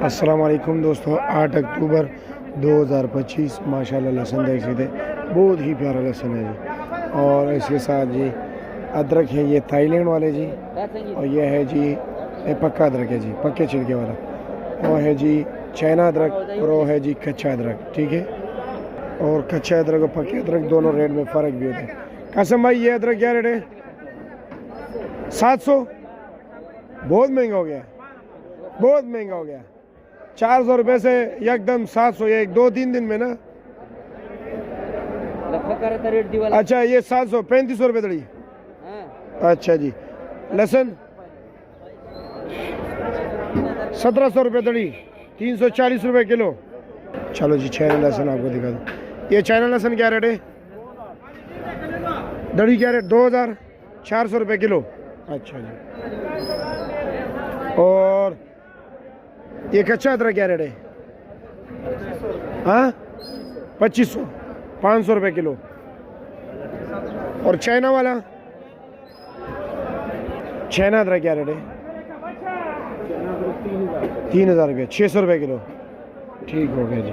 अस्सलाम वालेकुम दोस्तों, 8 अक्टूबर 2025 माशाल्लाह लहसुन देख सकते, बहुत ही प्यारा लहसुन है जी। और इसके साथ जी अदरक है, ये थाईलैंड वाले जी। और ये है जी ये पक्का अदरक है जी, पक्के छिलके वाला। और है जी चाइना अदरक और वो है जी कच्चा अदरक। ठीक है, और कच्चा अदरक और पक्के अदरक दोनों रेट में फ़र्क भी होता है। कासम भाई ये अदरक क्या रेट है? 700। बहुत महंगा हो गया, बहुत महंगा हो गया। 400 रुपये से एकदम 700, ये 2-3 दिन में ना। अच्छा ये 700, 3500 रुपये दड़ी। अच्छा जी, लहसुन 1700 रुपये दड़ी, 340 रुपये किलो। चलो जी चाइना लहसुन आपको दिखा दो। ये चाइना लहसुन क्या रेट है? दड़ी क्या रेट? 2400 रुपये किलो। अच्छा जी। और ये कच्चा अदरक क्या रेट है? हाँ 2500, 500 रुपये किलो। और चाइना वाला चाइना अदरक क्या रेट है? 3000 रुपये, 600 रुपये किलो। ठीक हो गया जी।